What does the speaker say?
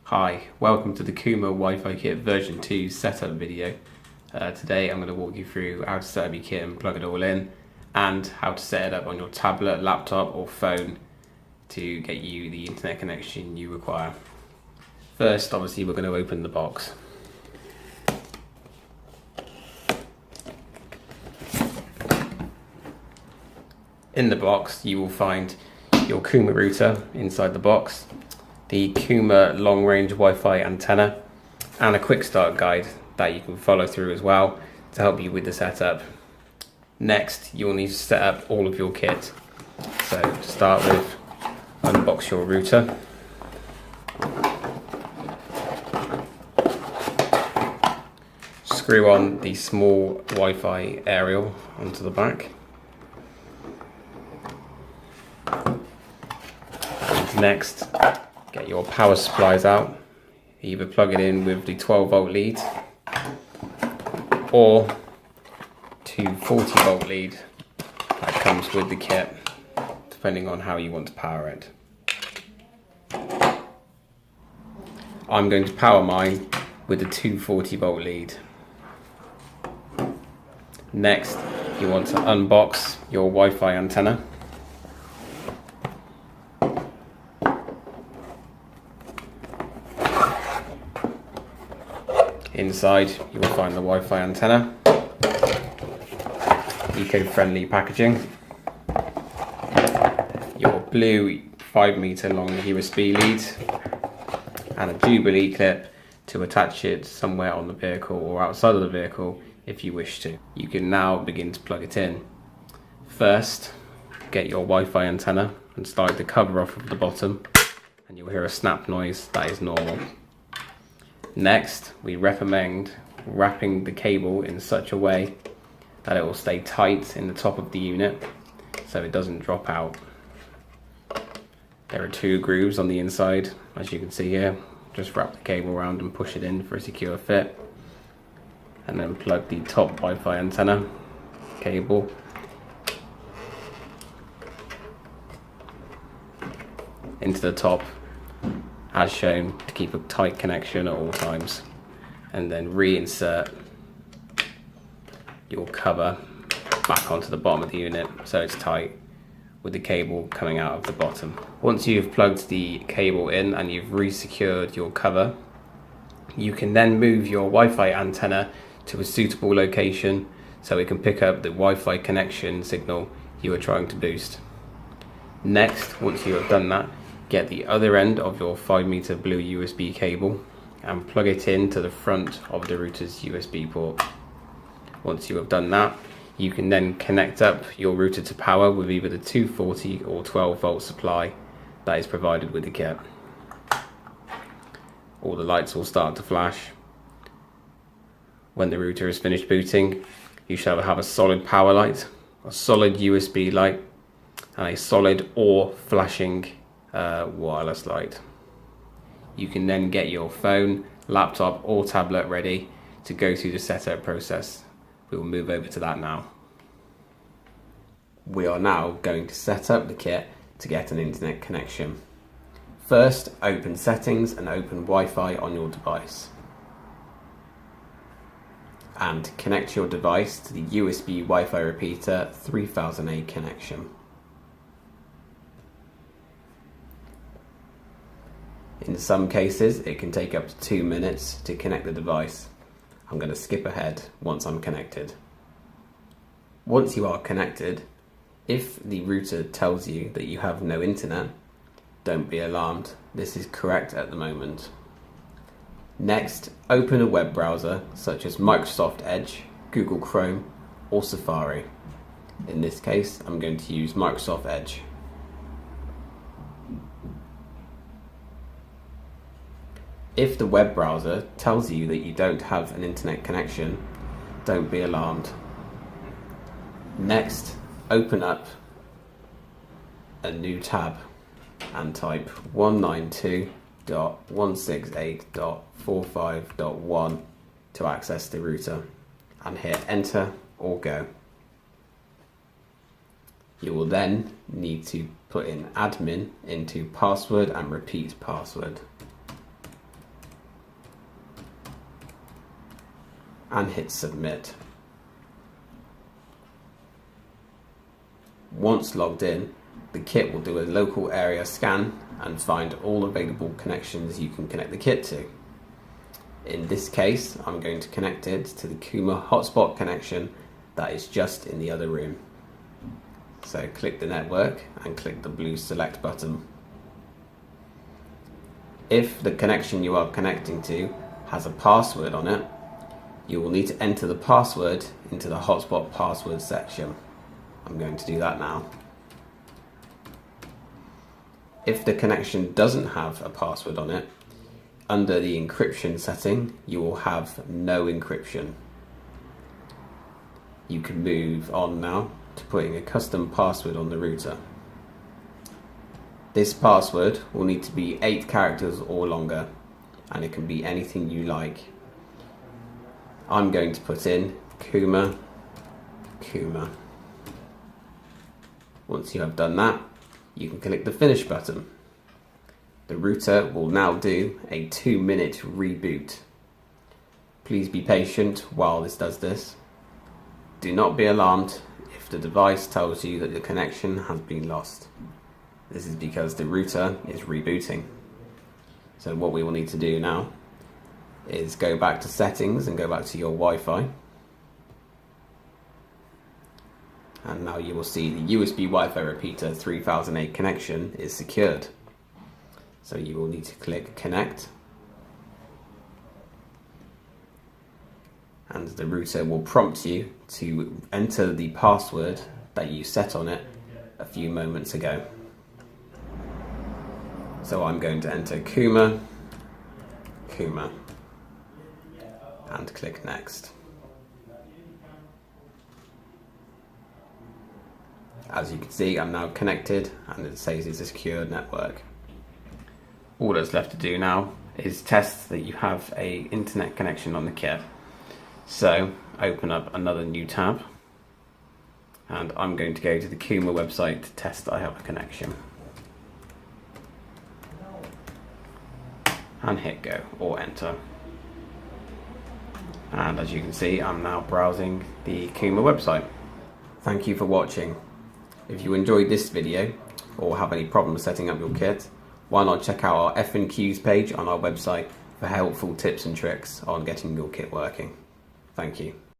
Hi, welcome to the Kuma WIFI kit version 2 setup video. Today I'm going to walk you through how to set up your kit and plug it all in, and how to set it up on your tablet, laptop or phone to get you the internet connection you require. First, obviously, we're going to open the box. In the box you will find your Kuma router inside the box, the Kuma long-range Wi-Fi antenna, and a quick start guide that you can follow through as well to help you with the setup. Next, you'll need to set up all of your kit. So to start with, unbox your router. Screw on the small Wi-Fi aerial onto the back. Next, get your power supplies out. Either plug it in with the 12-volt lead or 240-volt lead that comes with the kit, depending on how you want to power it. I'm going to power mine with the 240-volt lead. Next, you want to unbox your Wi-Fi antenna. Inside you will find the Wi-Fi antenna, eco-friendly packaging, your blue 5-meter long USB lead, and a Jubilee clip to attach it somewhere on the vehicle or outside of the vehicle if you wish to. You can now begin to plug it in. First, get your Wi-Fi antenna and slide the cover off of the bottom, and you'll hear a snap noise that is normal. Next, we recommend wrapping the cable in such a way that it will stay tight in the top of the unit so it doesn't drop out. There are 2 grooves on the inside, as you can see here. Just wrap the cable around and push it in for a secure fit, and then plug the top Wi-Fi antenna cable into the top as shown to keep a tight connection at all times, and then reinsert your cover back onto the bottom of the unit so it's tight with the cable coming out of the bottom. Once you've plugged the cable in and you've re-secured your cover, you can then move your Wi-Fi antenna to a suitable location so it can pick up the Wi-Fi connection signal you are trying to boost. Next, once you have done that, get the other end of your 5-meter blue USB cable and plug it into the front of the router's USB port. Once you have done that, you can then connect up your router to power with either the 240 or 12-volt supply that is provided with the kit. All the lights will start to flash. When the router is finished booting, you shall have a solid power light, a solid USB light, and a solid or flashing wireless light. You can then get your phone, laptop or tablet ready to go through the setup process. We will move over to that now. We are now going to set up the kit to get an internet connection. First, open settings and open Wi-Fi on your device. And connect your device to the USB Wi-Fi repeater 3000A connection. In some cases, it can take up to 2 minutes to connect the device. I'm going to skip ahead once I'm connected. Once you are connected, if the router tells you that you have no internet, don't be alarmed. This is correct at the moment. Next, open a web browser such as Microsoft Edge, Google Chrome, or Safari. In this case, I'm going to use Microsoft Edge. If the web browser tells you that you don't have an internet connection, don't be alarmed. Next, open up a new tab and type 192.168.45.1 to access the router, and hit enter or go. You will then need to put in admin into password and repeat password. and hit submit. Once logged in, the kit will do a local area scan and find all available connections you can connect the kit to. In this case, I'm going to connect it to the Kuma hotspot connection that is just in the other room. So click the network and click the blue select button. If the connection you are connecting to has a password on it, you will need to enter the password into the hotspot password section. I'm going to do that now. If the connection doesn't have a password on it, under the encryption setting, you will have no encryption. You can move on now to putting a custom password on the router. This password will need to be 8 characters or longer, and it can be anything you like. I'm going to put in koomer. Once you have done that, you can click the finish button. The router will now do a 2-minute reboot. Please be patient while this does this. Do not be alarmed if the device tells you that the connection has been lost. This is because the router is rebooting. So what we will need to do now is go back to settings and go back to your Wi-Fi. And now you will see the USB Wi-Fi repeater 3008 connection is secured. So you will need to click connect. And the router will prompt you to enter the password that you set on it a few moments ago. So I'm going to enter koomer and click next. As you can see, I'm now connected and it says it's a secure network. All that's left to do now is test that you have an internet connection on the kit. So open up another new tab and I'm going to go to the Kuma website to test that I have a connection. And hit go or enter. And as you can see, I'm now browsing the Kuma website. Thank you for watching. If you enjoyed this video or have any problems setting up your kit, why not check out our FAQs page on our website for helpful tips and tricks on getting your kit working. Thank you.